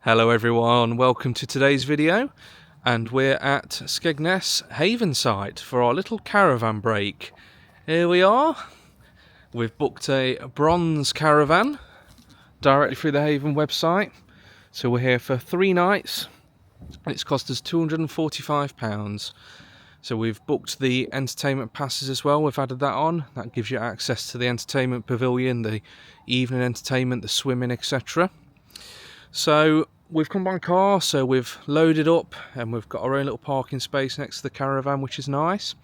Hello everyone, welcome to today's video, and we're at Skegness Haven site for our little caravan break. Here we are. We've booked a bronze caravan directly through the Haven website, so we're here for 3 nights and it's cost us £245. So we've booked the entertainment passes as well. We've added that on. That gives you access to the entertainment pavilion, the evening entertainment, the swimming, etc. So we've come by car, so we've loaded up and we've got our own little parking space next to the caravan, which is nice.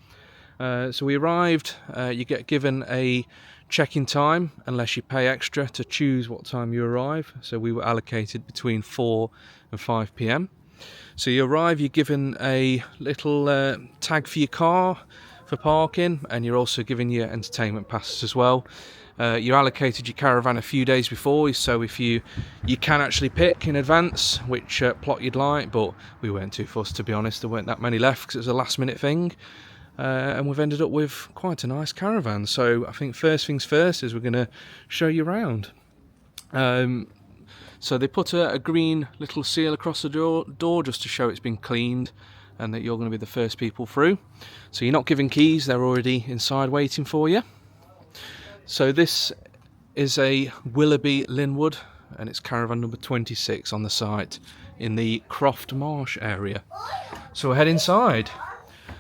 So we arrived, you get given a check-in time unless you pay extra to choose what time you arrive. So we were allocated between 4 and 5 PM. So you arrive, you're given a little tag for your car for parking, and you're also given your entertainment passes as well. You're allocated your caravan a few days before, so if you can actually pick in advance which plot you'd like, but we weren't too fussed, to be honest. There weren't that many left because it was a last minute thing, and we've ended up with quite a nice caravan. So I think first things first is we're going to show you around. So they put a green little seal across the door just to show it's been cleaned and that you're going to be the first people through. So you're not given keys, they're already inside waiting for you. So this is a Willoughby Linwood, and it's caravan number 26 on the site in the Croft Marsh area. So we'll head inside.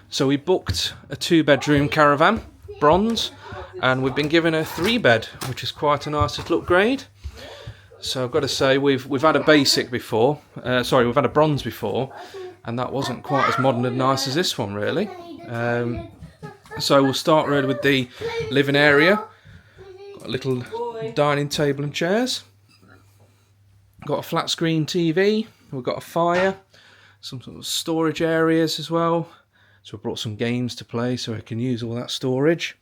So we booked a 2-bedroom caravan, bronze, and we've been given a 3-bed, which is quite a nice little upgrade. So I've got to say we've had a basic before, we've had a bronze before, and that wasn't quite as modern and nice as this one really. So we'll start really with the living area. Got a little dining table and chairs. Got a flat screen TV. We've got a fire, some sort of storage areas as well. So we brought some games to play so I can use all that storage.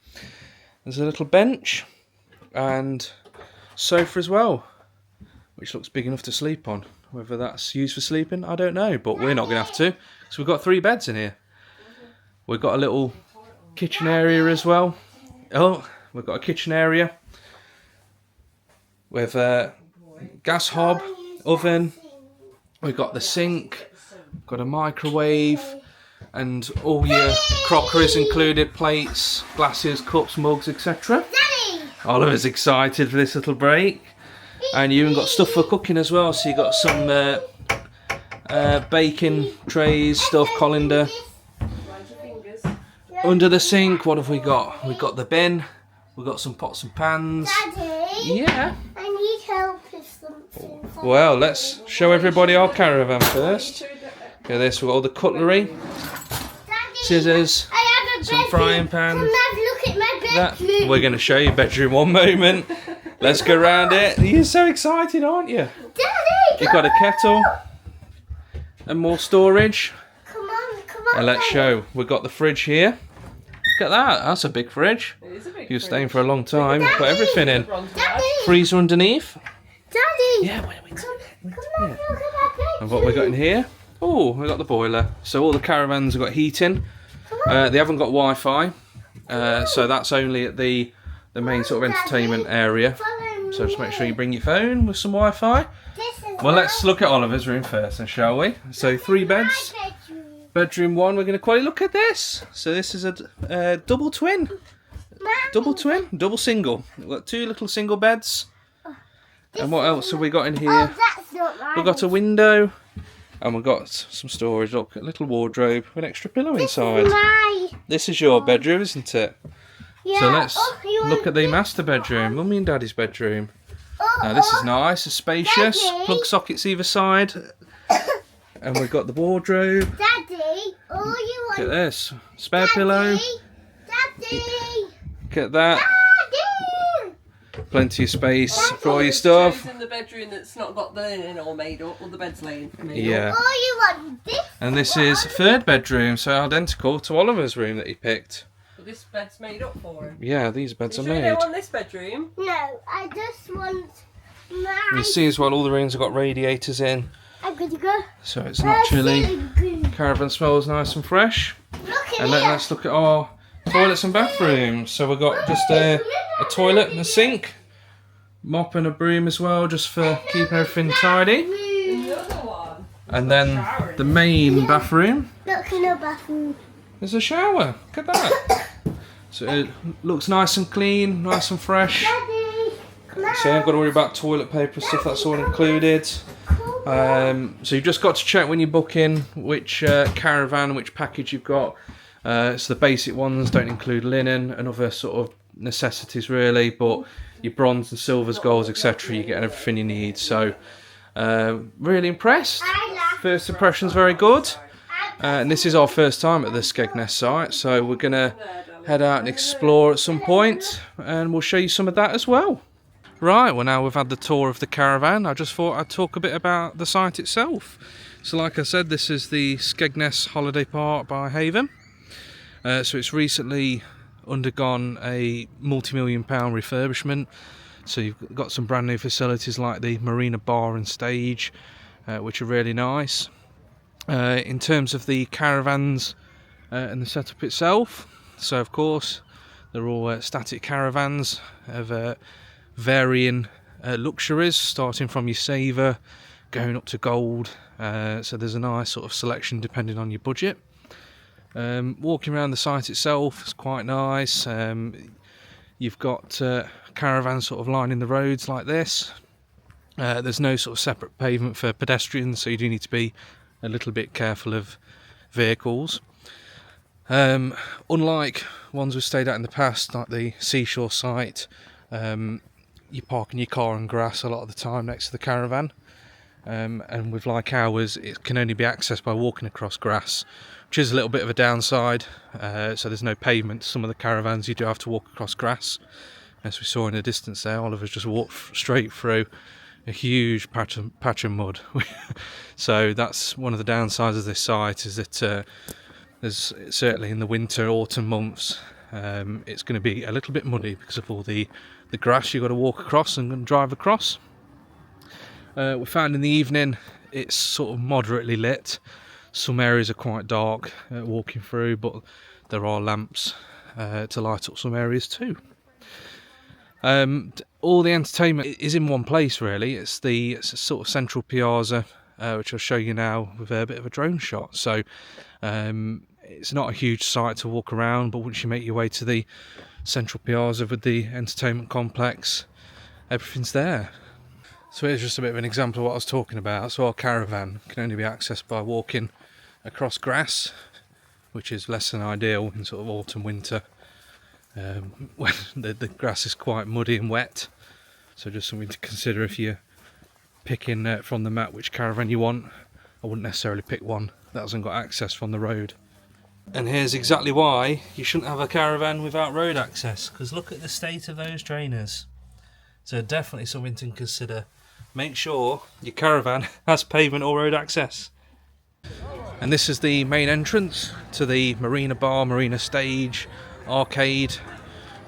There's a little bench and sofa as well, which looks big enough to sleep on. Whether that's used for sleeping, I don't know, but we're not going to have to. So we've got 3 beds in here. We've got a little kitchen area as well. Oh, we've got a kitchen area with a gas hob, oven. We've got the sink, got a microwave, and all your crockeries included, plates, glasses, cups, mugs, etc. Oliver's excited for this little break. And you even got stuff for cooking as well, so you got some baking trays, stuff, colander. Under the sink, what have we got? We've got the bin, we've got some pots and pans. Daddy, yeah. I need help with something. Well, let's show everybody our caravan first. Look at this, we've got all the cutlery, Daddy, scissors, some frying pans. Come have a look at my bedroom. We're going to show you bedroom one moment. Let's go around it. You're so excited, aren't you? Daddy, You've got a kettle and more storage. Come on, And let's show. We've got the fridge here. Look at that. That's a big fridge. It is a big You're fridge. staying for a long time. Put everything in. Daddy, Freezer underneath. Daddy, Yeah, wait. come have a look at my bedroom. And what we got in here? Oh, we got the boiler. So all the caravans have got heating. They haven't got Wi-Fi. So that's only at the main sort of entertainment area. So just make sure you bring your phone with some Wi-Fi. Well, let's look at Oliver's room first, then, shall we? So 3 beds. Bedroom 1, we're going to quickly look at this. So this is a double twin. Double single. We've got 2 little single beds. And what else have we got in here? Oh, that's not right. We've got a window. And we've got some storage. Look, a little wardrobe with an extra pillow inside. This is your bedroom, isn't it? Yeah. So let's you look want at the this master bedroom, Mummy and Daddy's bedroom. Oh, Now this is nice, it's spacious, Daddy. plug sockets either side. And we've got the wardrobe. Daddy, all you Look want. at this, spare pillow. Daddy, Look at that, Daddy. plenty of space for all your It's stuff. in the bedroom that's not got the linen all made up, or the bed's made up. Yeah, All you want this. and this is 3rd bedroom, so identical to Oliver's room that he picked. But this bed's made up for him. Yeah, these beds are You sure you made. don't want this bedroom? No, I just want my. You see as well, all the rooms have got radiators in, I'm going to go. so it's not chilly. Look Caravan smells nice and fresh. at And here. let's look at our toilets and bathrooms. So we've got just a toilet and a sink, mop and a broom as well, just for keeping everything tidy. Another one. And then the main bathroom. Look in the bathroom. There's a shower. Look at that. So it looks nice and clean, nice and fresh. Daddy, come out. So you haven't got to worry about toilet paper stuff, that's all included. So you've just got to check when you book in which caravan, which package you've got. So the basic ones don't include linen and other sort of necessities really, but your bronze and silvers, golds, etc. you get everything you need. So really impressed. First impressions very good. And this is our first time at the Skegness site, so we're going to head out and explore at some point, and we'll show you some of that as well. Right, well now we've had the tour of the caravan, I just thought I'd talk a bit about the site itself. So like I said, this is the Skegness Holiday Park by Haven. So it's recently undergone a multi-million-pound refurbishment. So you've got some brand new facilities like the Marina Bar and Stage, which are really nice. In terms of the caravans and the setup itself, so of course they're all static caravans of varying luxuries, starting from your saver going up to gold. So there's a nice sort of selection depending on your budget. Walking around the site itself is quite nice. You've got caravans sort of lining the roads like this. There's no sort of separate pavement for pedestrians, so you do need to be a little bit careful of vehicles. Unlike ones we've stayed at in the past, like the seashore site, you're parking your car on grass a lot of the time next to the caravan. And with like ours, it can only be accessed by walking across grass, which is a little bit of a downside. So there's no pavement. Some of the caravans you do have to walk across grass. As we saw in the distance there, Oliver's just walked straight through a huge patch of mud. So that's one of the downsides of this site, is that there's certainly in the winter, autumn months, it's going to be a little bit muddy because of all the grass you've got to walk across and drive across. We found in the evening it's sort of moderately lit. Some areas are quite dark walking through, but there are lamps to light up some areas too. All the entertainment is in one place really. It's a sort of central piazza, which I'll show you now with a bit of a drone shot. So it's not a huge site to walk around, but once you make your way to the central piazza with the entertainment complex, everything's there. So here's just a bit of an example of what I was talking about. So our caravan can only be accessed by walking across grass, which is less than ideal in sort of autumn, winter, when the grass is quite muddy and wet. So just something to consider if you're picking from the map which caravan you want. I wouldn't necessarily pick one that hasn't got access from the road. And here's exactly why you shouldn't have a caravan without road access, because look at the state of those drainers. So definitely something to consider. Make sure your caravan has pavement or road access. And this is the main entrance to the Marina Bar, Marina Stage, arcade,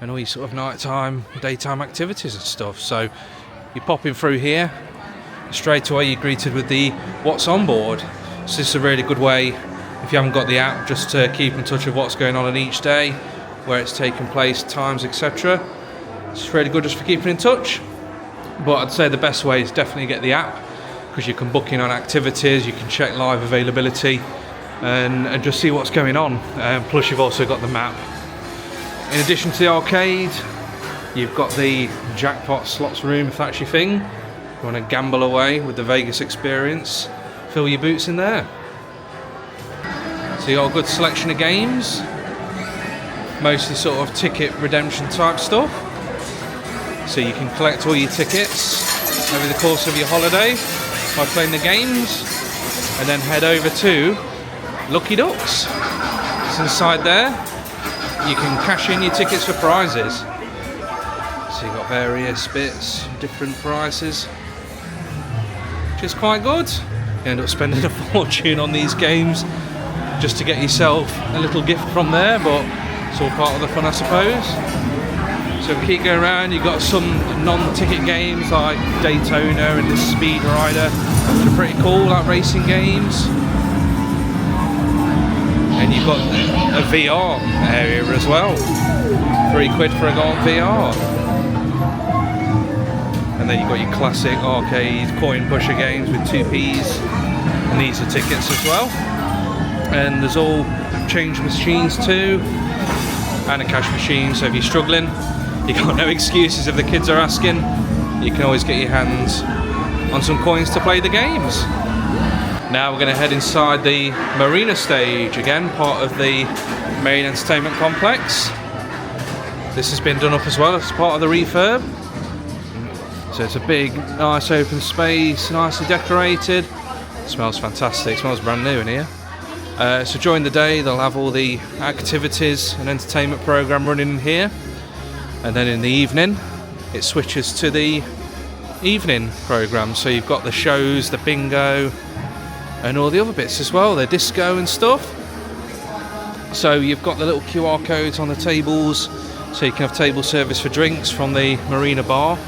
and all your sort of nighttime, daytime activities and stuff. So you're popping through here, straight away you're greeted with the what's on board. So this is a really good way, if you haven't got the app, just to keep in touch with what's going on each day, where it's taking place, times, etc. It's really good just for keeping in touch. But I'd say the best way is definitely get the app, because you can book in on activities, you can check live availability, and just see what's going on. Plus you've also got the map. In addition to the arcade, you've got the jackpot slots room, if that's your thing. You want to gamble away with the Vegas experience, fill your boots in there. So you've got a good selection of games, mostly sort of ticket redemption type stuff. So you can collect all your tickets over the course of your holiday by playing the games, and then head over to Lucky Ducks. It's inside there. You can cash in your tickets for prizes. So you've got various bits, different prices, which is quite good. You end up spending a fortune on these games just to get yourself a little gift from there, but it's all part of the fun, I suppose. So we keep going around. You've got some non-ticket games like Daytona and the Speed Rider, which are pretty cool, like racing games. And you've got a VR area as well. £3 for a go on VR. And And then you've got your classic arcade coin pusher games with 2p's, and these are tickets as well. And there's all change machines too, and a cash machine, so if you're struggling, you've got no excuses if the kids are asking. You can always get your hands on some coins to play the games. Now we're going to head inside the Marina Stage, again part of the main entertainment complex. This has been done up as well as part of the refurb. So it's a big, nice open space, nicely decorated. It smells fantastic, it smells brand new in here. So during the day they'll have all the activities and entertainment program running in here. And then in the evening it switches to the evening program. So you've got the shows, the bingo, and all the other bits as well, the disco and stuff. So you've got the little QR codes on the tables, so you can have table service for drinks from the Marina Bar,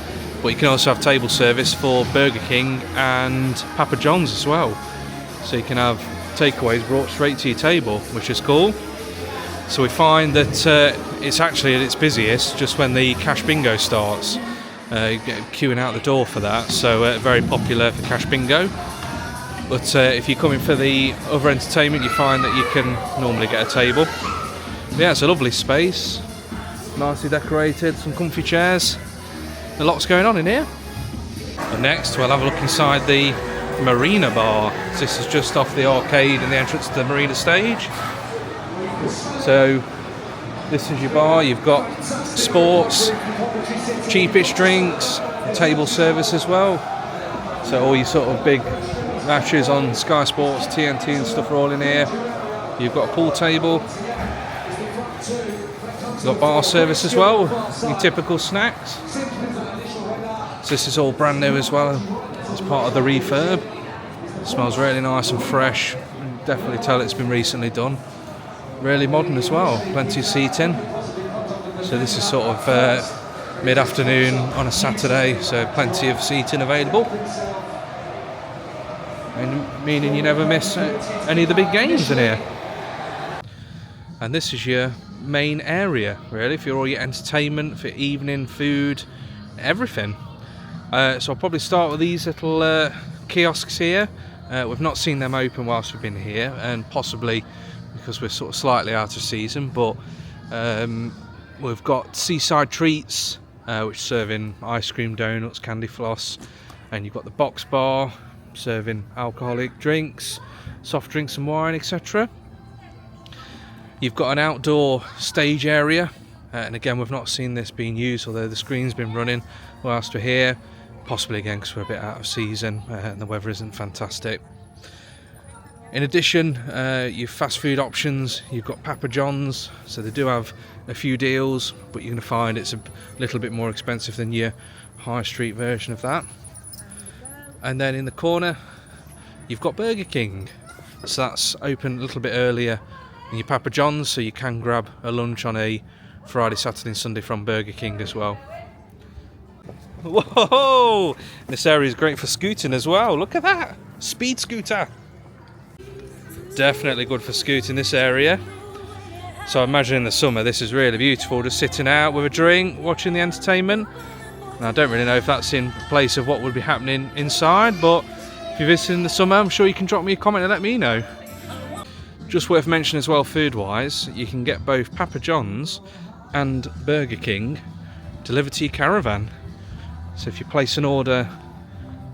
but you can also have table service for Burger King and Papa John's as well. So you can have takeaways brought straight to your table, which is cool. So we find that it's actually at its busiest just when the cash bingo starts. Queuing out the door for that, so very popular for cash bingo. But if you're coming for the other entertainment, you find that you can normally get a table. But yeah, it's a lovely space, nicely decorated, some comfy chairs. A lot's going on in here. And next we'll have a look inside the Marina Bar. So this is just off the arcade and the entrance to the Marina Stage. So this is your bar. You've got sports, cheapish drinks, table service as well. So all your sort of big matches on Sky Sports, TNT and stuff are all in here. You've got a pool table. You've got bar service as well, your typical snacks. So this is all brand new as well, it's part of the refurb. It smells really nice and fresh. You can definitely tell it's been recently done. Really modern as well, plenty of seating. So this is sort of mid-afternoon on a Saturday, so plenty of seating available. And meaning you never miss any of the big games in here. And this is your main area, really, for all your entertainment, for evening, food, everything. So I'll probably start with these little kiosks here. We've not seen them open whilst we've been here, and possibly because we're sort of slightly out of season, but we've got Seaside Treats, which serving ice cream, donuts, candy floss, and you've got the box bar serving alcoholic drinks, soft drinks and wine, etc. You've got an outdoor stage area, and again we've not seen this being used, although the screen's been running whilst we're here, possibly again because we're a bit out of season and the weather isn't fantastic. In addition, your fast food options, you've got Papa John's, so they do have a few deals, but you're going to find it's a little bit more expensive than your high street version of that. And then in the corner you've got Burger King, so that's open a little bit earlier than your Papa John's, so you can grab a lunch on a Friday, Saturday and Sunday from Burger King as well. Whoa! This area is great for scooting as well, look at that! Speed scooter! Definitely good for scooting this area. So I imagine in the summer this is really beautiful, just sitting out with a drink, watching the entertainment. And I don't really know if that's in place of what would be happening inside, but if you're visiting in the summer, I'm sure you can drop me a comment and let me know. Just worth mentioning as well, food wise, you can get both Papa John's and Burger King delivered to your caravan. So if you place an order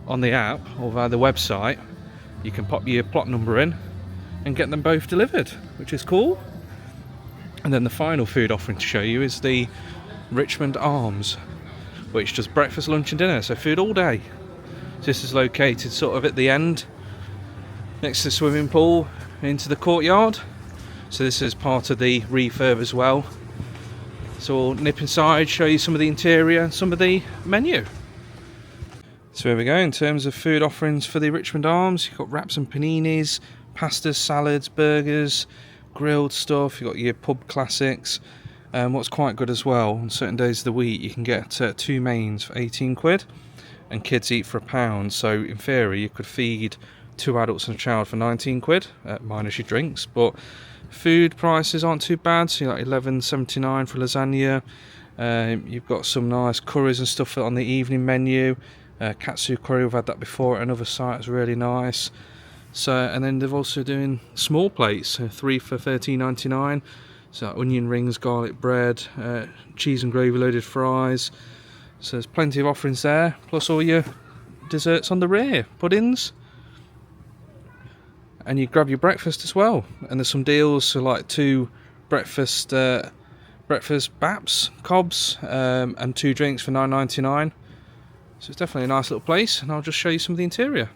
on the app or via the website, you can pop your plot number in and get them both delivered, which is cool. And then the final food offering to show you is the Richmond Arms, which does breakfast, lunch and dinner, so food all day. So this is located sort of at the end, next to the swimming pool, into the courtyard. So this is part of the refurb as well. So we'll nip inside, show you some of the interior and some of the menu. So here we go, in terms of food offerings for the Richmond Arms, you've got wraps and paninis, pastas, salads, burgers, grilled stuff, you've got your pub classics. What's quite good as well, on certain days of the week you can get 2 mains for 18 quid and kids eat for £1, so in theory you could feed 2 adults and a child for 19 quid, minus your drinks. But food prices aren't too bad, so you're like £11.79 for lasagna, You've got some nice curries and stuff on the evening menu. Katsu curry, we've had that before at another site, it's really nice. So, and then they're also doing small plates, so 3 for $13.99. So onion rings, garlic bread, cheese and gravy loaded fries. So there's plenty of offerings there, plus all your desserts on the rear, puddings. And you grab your breakfast as well. And there's some deals, so like 2 breakfast baps, cobs, and 2 drinks for $9.99. So it's definitely a nice little place, and I'll just show you some of the interior.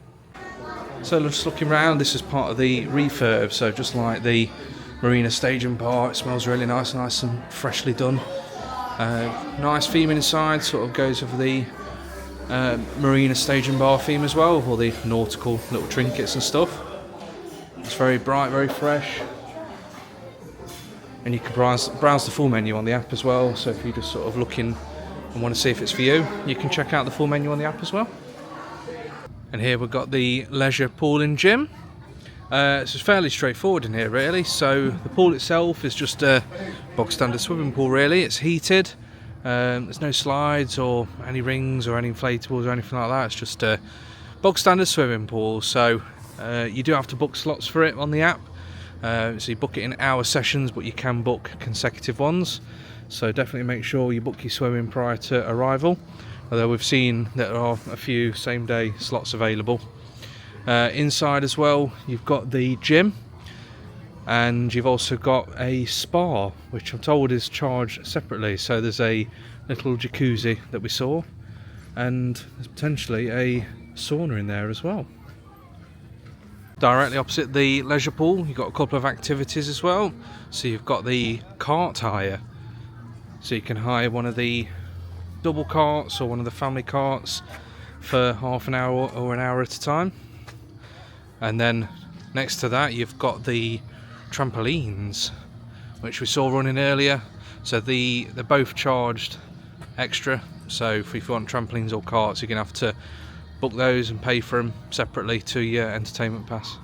So just looking around, this is part of the refurb, so just like the Marina Stage and Bar, it smells really nice and freshly done. Nice theme inside, sort of goes with the Marina Stage and Bar theme as well, with all the nautical little trinkets and stuff. It's very bright, very fresh. And you can browse the full menu on the app as well, so if you're just sort of looking and want to see if it's for you, you can check out the full menu on the app as well. And here we've got the leisure pool and gym. It's just fairly straightforward in here really. So the pool itself is just a bog standard swimming pool really. It's heated, there's no slides or any rings or any inflatables or anything like that. It's just a bog standard swimming pool. So you do have to book slots for it on the app. So you book it in hour sessions, but you can book consecutive ones. So definitely make sure you book your swimming prior to arrival. Although we've seen that there are a few same day slots available. Inside as well, you've got the gym, and you've also got a spa, which I'm told is charged separately. So there's a little jacuzzi that we saw, and there's potentially a sauna in there as well. Directly opposite the leisure pool, you've got a couple of activities as well. So you've got the cart hire, so you can hire one of the double carts or one of the family carts for half an hour or an hour at a time. And then next to that you've got the trampolines, which we saw running earlier. So they're both charged extra, so if you want trampolines or carts, you're going to have to book those and pay for them separately to your entertainment pass.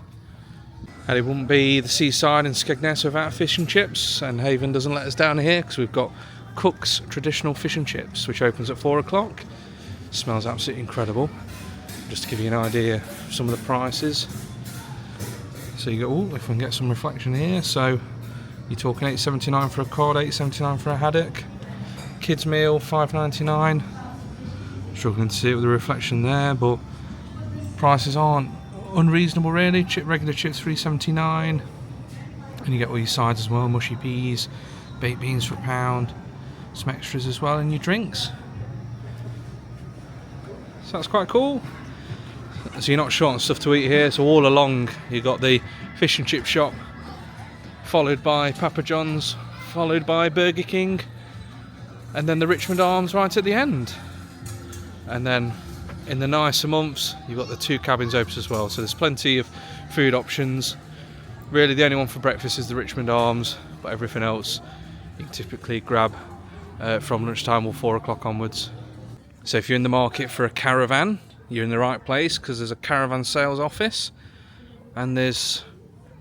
And it wouldn't be the seaside in Skegness without fish and chips, and Haven doesn't let us down here because we've got Cook's traditional fish and chips, which opens at 4 o'clock. Smells absolutely incredible. Just to give you an idea of some of the prices. So you go, oh, if we can get some reflection here. So you're talking $8.79 for a cod, $8.79 for a haddock. Kids meal $5.99. Struggling to see it with the reflection there, but prices aren't unreasonable really. Regular chips $3.79, and you get all your sides as well, mushy peas, baked beans for £1, some extras as well, and your drinks. So that's quite cool. So you're not short on stuff to eat here. So all along you got the fish and chip shop, followed by Papa John's, followed by Burger King, and then the Richmond Arms right at the end. And then in the nicer months you've got the 2 cabins open as well, so there's plenty of food options. Really the only one for breakfast is the Richmond Arms, but everything else you can typically grab from lunchtime or 4 o'clock onwards. So if you're in the market for a caravan, you're in the right place, because there's a caravan sales office and there's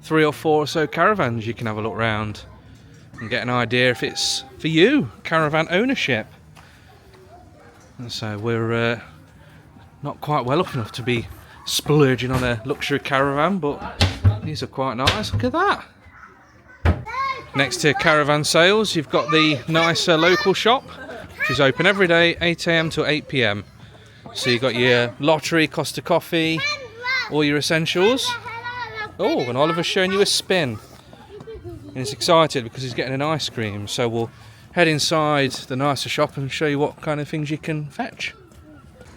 3 or 4 or so caravans you can have a look around and get an idea if it's for you, caravan ownership. And so we're not quite well off enough to be splurging on a luxury caravan, but these are quite nice. Look at that. Next to caravan sales, you've got the nicer local shop, which is open every day 8 AM to 8 PM. So you've got your lottery, Costa coffee, all your essentials. Oh, and Oliver's showing you a spin. And he's excited because he's getting an ice cream. So we'll head inside the nicer shop and show you what kind of things you can fetch.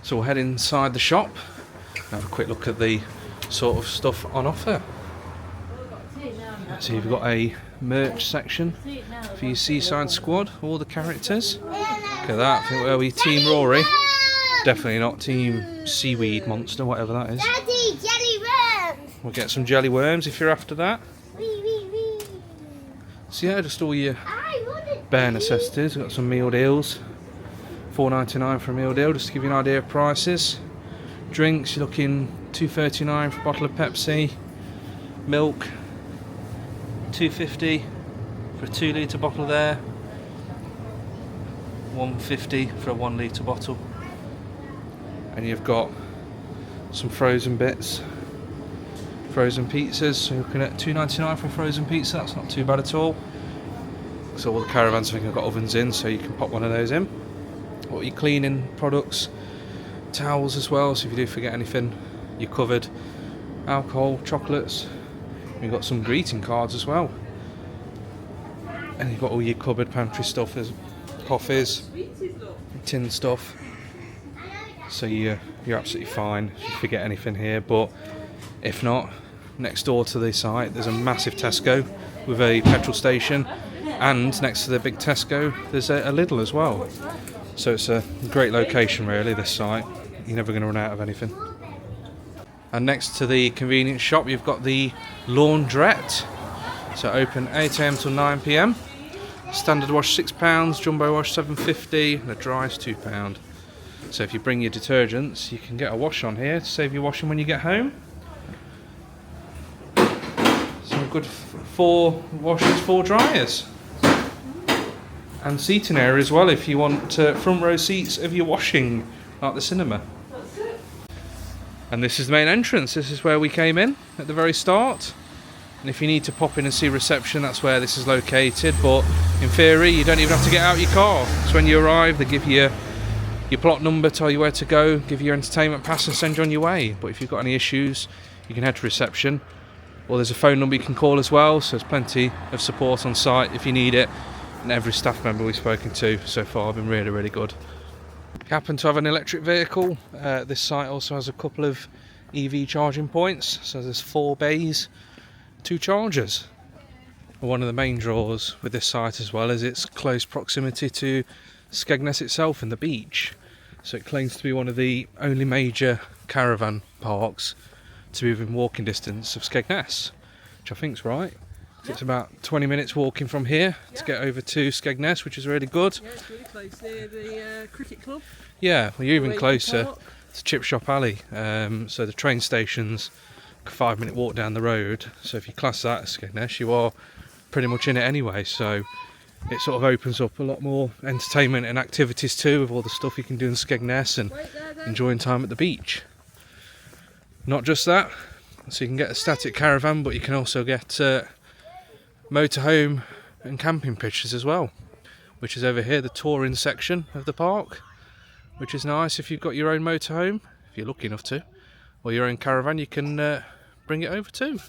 So we'll head inside the shop and have a quick look at the sort of stuff on offer. So you've got a merch section for your seaside squad, all the characters. Look at that, I think we're with Team Rory. Definitely not Team Seaweed Monster, whatever that is. Daddy, jelly worms! We'll get some jelly worms if you're after that. So yeah, just all your bare necessities. We've got some meal deals. $4.99 for a meal deal, just to give you an idea of prices. Drinks, you're looking $2.39 for a bottle of Pepsi. Milk, $2.50 for a 2 litre bottle there. 150 for a 1 litre bottle. And you've got some frozen bits, frozen pizzas. So you're looking at $2.99 for a frozen pizza. That's not too bad at all. So all the caravans I think have got ovens in, so you can pop one of those in. What your cleaning products, towels as well, so if you do forget anything, you're covered. Alcohol, chocolates. You've got some greeting cards as well. And you've got all your cupboard pantry stuff, there's coffees, tin stuff. So you're absolutely fine if you forget anything here. But if not, next door to the site there's a massive Tesco with a petrol station, and next to the big Tesco there's a Lidl as well. So it's a great location really, this site. You're never going to run out of anything. And next to the convenience shop you've got the Laundrette. So open 8 AM till 9 PM. Standard wash £6, jumbo wash £7.50, and a dry is £2. So if you bring your detergents, you can get a wash on here to save you washing when you get home. Some good 4 washers, 4 dryers. And seating area as well if you want front row seats of your washing, like the cinema. And this is the main entrance. This is where we came in at the very start. And if you need to pop in and see reception, that's where this is located. But in theory, you don't even have to get out your car. So when you arrive, they give you your plot number, tell you where to go, give you your entertainment pass and send you on your way. But if you've got any issues, you can head to reception. Or there's a phone number you can call as well. So there's plenty of support on site if you need it. And every staff member we've spoken to so far have been really, really good. If you happen to have an electric vehicle, this site also has a couple of EV charging points. So there's 4 bays, 2 chargers. One of the main draws with this site as well is its close proximity to Skegness itself and the beach. So it claims to be one of the only major caravan parks to be within walking distance of Skegness, which I think's right. It's about 20 minutes walking from here to get over to Skegness, which is really good. Yeah, it's really close near the cricket club. Yeah, well, you're even closer to Chip Shop Alley. So the train station's a 5-minute walk down the road. So if you class that as Skegness, you are pretty much in it anyway. So it sort of opens up a lot more entertainment and activities too, with all the stuff you can do in Skegness and enjoying time at the beach. Not just that, so you can get a static caravan, but you can also get motorhome and camping pitches as well, which is over here, the touring section of the park, which is nice if you've got your own motorhome, if you're lucky enough to, or your own caravan, you can bring it over too.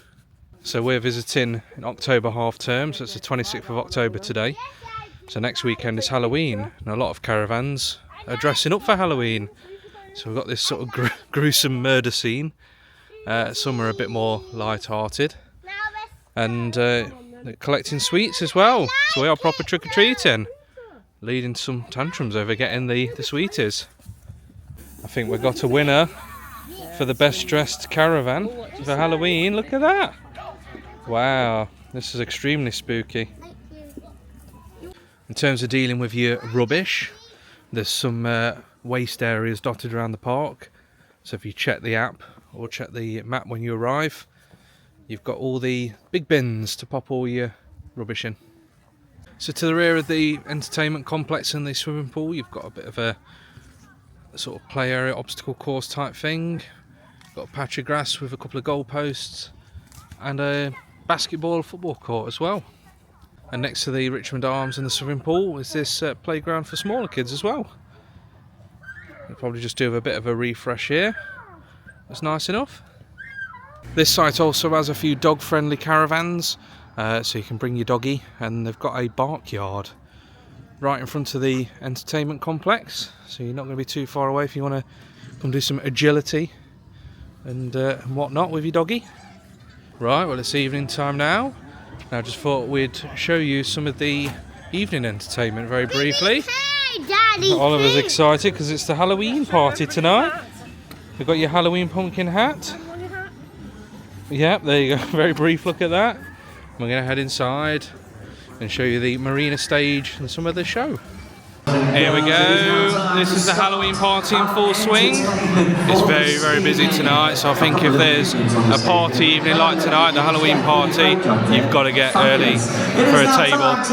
So we're visiting in October half term, so it's the 26th of October today. So next weekend is Halloween, and a lot of caravans are dressing up for Halloween. So we've got this sort of gruesome murder scene. Some are a bit more light-hearted, and collecting sweets as well. So we are proper trick-or-treating, leading to some tantrums over getting the sweeties. I think we've got a winner for the best dressed caravan for Halloween. Look at that! Wow, this is extremely spooky. In terms of dealing with your rubbish, there's some waste areas dotted around the park. So if you check the app or check the map when you arrive, you've got all the big bins to pop all your rubbish in. So to the rear of the entertainment complex and the swimming pool, you've got a bit of a sort of play area, obstacle course type thing. Got a patch of grass with a couple of goalposts and a basketball football court as well. And next to the Richmond Arms and the swimming pool is this playground for smaller kids as well. We'll probably just do a bit of a refresh here. It's nice enough. This site also has a few dog-friendly caravans, so you can bring your doggy, and they've got a bark yard right in front of the entertainment complex, so you're not going to be too far away if you want to come do some agility and whatnot with your doggy. Right, well, it's evening time now. I just thought we'd show you some of the evening entertainment very briefly. Hey, Daddy! Oliver's excited because it's the Halloween party tonight. You've got your Halloween pumpkin hat. Yep, there you go. Very brief look at that. We're going to head inside and show you the Marina Stage and some of the show. Here we go. This is the Halloween party in full swing. It's very, very busy tonight, so I think if there's a party evening like tonight, the Halloween party, you've got to get early for a table.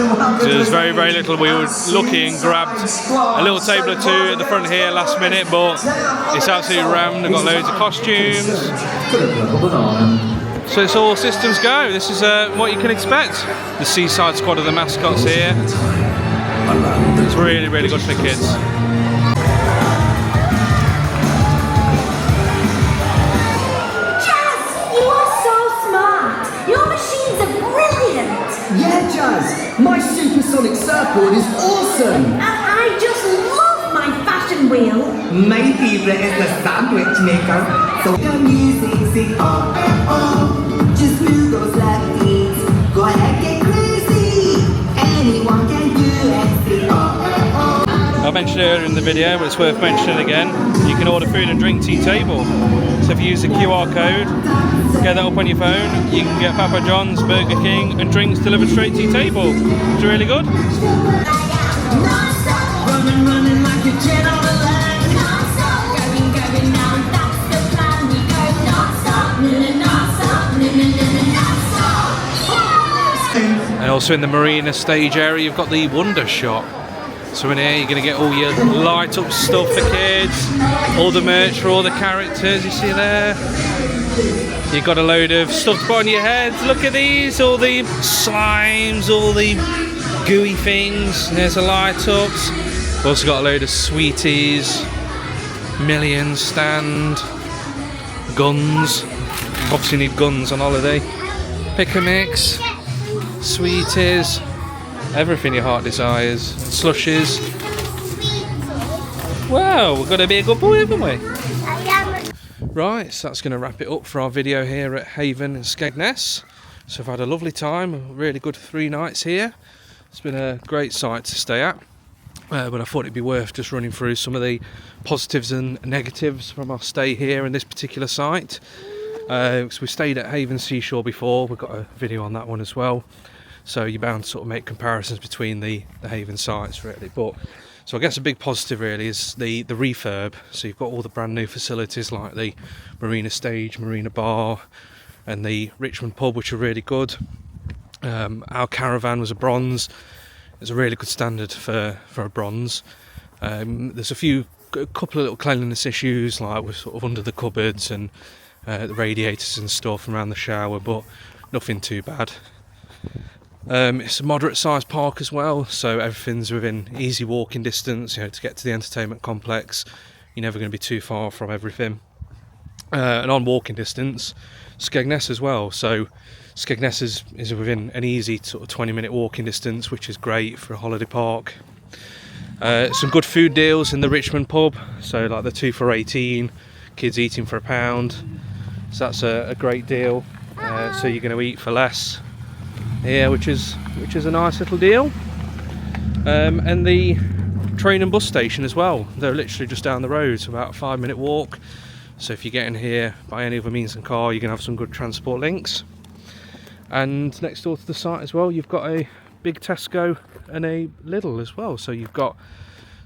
So there's very, very little. We were lucky and grabbed a little table or two at the front here last minute, but it's absolutely rammed. They've got loads of costumes. So it's all systems go. This is what you can expect. The Seaside Squad are the mascots here. It's really, really good for kids. Jazz, you are so smart. Your machines are brilliant. Yeah, Jazz, my supersonic surfboard is awesome. And I just love my fashion wheel. My favorite is the sandwich maker. So the music sing oh oh, just move those left feet. Go ahead, get crazy. Anyone can do it. Sing oh oh. I mentioned it earlier in the video, but it's worth mentioning again. You can order food and drink to your table. So if you use the QR code, get that up on your phone, you can get Papa John's, Burger King and drinks delivered straight to your table. It's really good. Running like a jet on the line. Going now, that's the plan. We go non-stop, non-stop. And also in the Marina Stage area, you've got the Wonder Shop. So in here, you're going to get all your light up stuff for kids, all the merch for all the characters you see there. You've got a load of stuff to put on your heads. Look at these, all the slimes, all the gooey things. There's the light ups. We've also got a load of sweeties, million stand, guns. Obviously need guns on holiday. Pick a mix, sweeties, everything your heart desires. Slushes. Wow, we've got to be a good boy, haven't we? Right, so that's going to wrap it up for our video here at Haven Skegness. So I've had a lovely time, a really good 3 nights here. It's been a great site to stay at. But I thought it'd be worth just running through some of the positives and negatives from our stay here in this particular site. Because we stayed at Haven Seashore before, we've got a video on that one as well. So you're bound to sort of make comparisons between the Haven sites really. But so I guess a big positive really is the refurb. So you've got all the brand new facilities like the Marina Stage, Marina Bar and the Richmond pub, which are really good. Our caravan was a bronze. It's a really good standard for a bronze. There's a couple of little cleanliness issues, like we're sort of under the cupboards and the radiators and stuff around the shower, but nothing too bad. It's a moderate sized park as well, so everything's within easy walking distance. To get to the entertainment complex, you're never going to be too far from everything. And on walking distance, Skegness as well. So Skegness is within an easy sort of 20-minute walking distance, which is great for a holiday park. Some good food deals in the Richmond pub, so like the 2 for $18, kids eating for £1. So that's a great deal. So you're going to eat for less here, which is a nice little deal. And the train and bus station as well. They're literally just down the road, so about a 5-minute walk. So if you're getting here by any other means than car, you're going to have some good transport links. And next door to the site as well, you've got a big Tesco and a Lidl as well. So you've got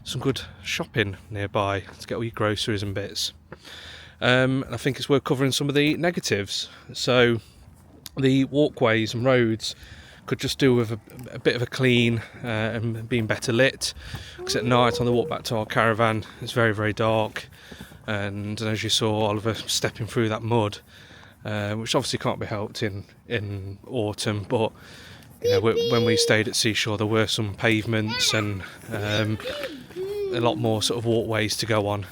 some good shopping nearby to get all your groceries and bits. And I think it's worth covering some of the negatives. So the walkways and roads could just do with a bit of a clean and being better lit. Because at night on the walk back to our caravan, it's very, very dark. And as you saw, Oliver stepping through that mud, which obviously can't be helped in autumn, but when we stayed at Seashore, there were some pavements and a lot more sort of walkways to go on.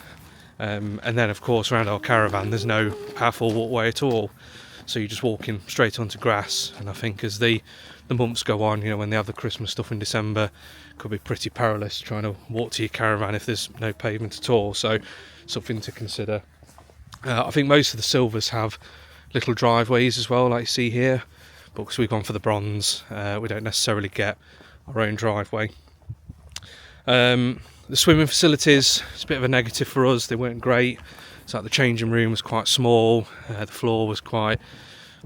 And then of course around our caravan there's no powerful walkway at all, so you're just walking straight onto grass. And I think as the months go on, when they have the Christmas stuff in December, it could be pretty perilous trying to walk to your caravan if there's no pavement at all. So something to consider. I think most of the silvers have little driveways as well, like you see here, but because we've gone for the bronze, we don't necessarily get our own driveway. The swimming facilities, it's a bit of a negative for us. They weren't great. It's like the changing room was quite small, the floor was quite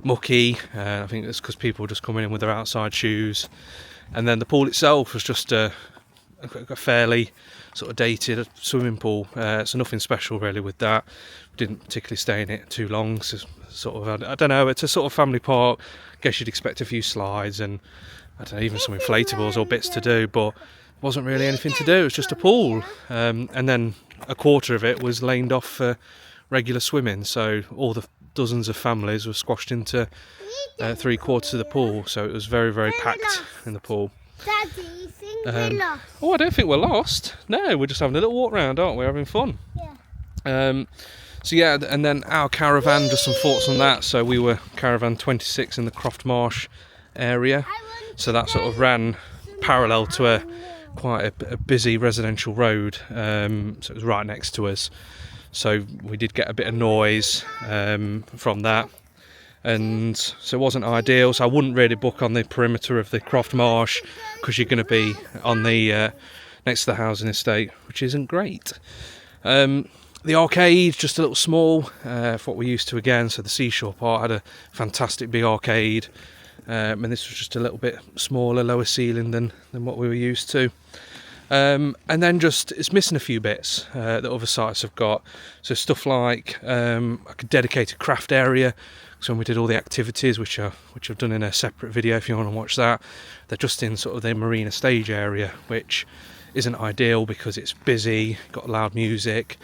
mucky. I think it's because people were just coming in with their outside shoes. And then the pool itself was just a a fairly sort of dated swimming pool, so nothing special really with that. Didn't particularly stay in it too long, so sort of, I don't know, it's a sort of family park. Guess you'd expect a few slides and I don't know, even some inflatables or bits to do, but wasn't really anything to do. It was just a pool, and then a quarter of it was laned off for regular swimming, so all the dozens of families were squashed into 3/4 of the pool, so it was very, very packed in the pool. Daddy, you think we're lost? Oh, I don't think we're lost. No, we're just having a little walk round, aren't we? Having fun. Yeah. So yeah, and then our caravan, just some thoughts on that. So we were caravan 26 in the Croft Marsh area, so that sort of ran parallel to quite a busy residential road, so it was right next to us. So we did get a bit of noise from that, and so it wasn't ideal. So I wouldn't really book on the perimeter of the Croft Marsh because you're going to be on the next to the housing estate, which isn't great. The arcade, just a little small for what we're used to again. So the seashore part had a fantastic big arcade, and this was just a little bit smaller, lower ceiling than what we were used to. And then just it's missing a few bits that other sites have got. So stuff like a dedicated craft area. So when we did all the activities, which I've done in a separate video if you want to watch that, they're just in sort of the Marina Stage area, which isn't ideal because it's busy, got loud music.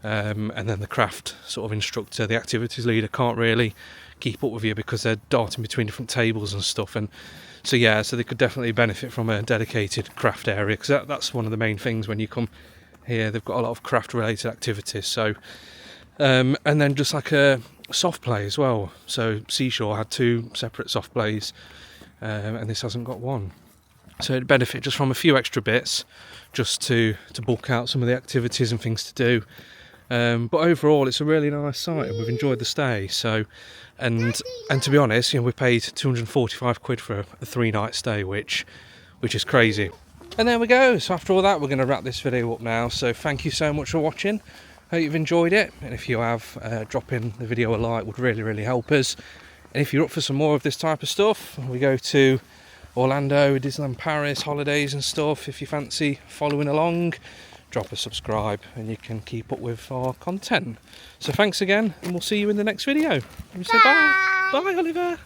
And then the craft sort of instructor, the activities leader, can't really keep up with you because they're darting between different tables and stuff. And so yeah, so they could definitely benefit from a dedicated craft area, because that's one of the main things when you come here. They've got a lot of craft related activities. So and then just like a soft play as well. So Seashore had 2 separate soft plays, and this hasn't got one. So it'd benefit just from a few extra bits, just to bulk out some of the activities and things to do. But overall, it's a really nice site, and we've enjoyed the stay. So, and to be honest, we paid 245 quid for a 3-night stay, which is crazy. And there we go. So after all that, we're going to wrap this video up now. So thank you so much for watching. Hope you've enjoyed it, and if you have, dropping the video a like would really, really help us. And if you're up for some more of this type of stuff, we go to Orlando, Disneyland Paris, holidays and stuff. If you fancy following along, drop a subscribe and you can keep up with our content. So thanks again, and we'll see you in the next video. We say bye. Bye, Oliver.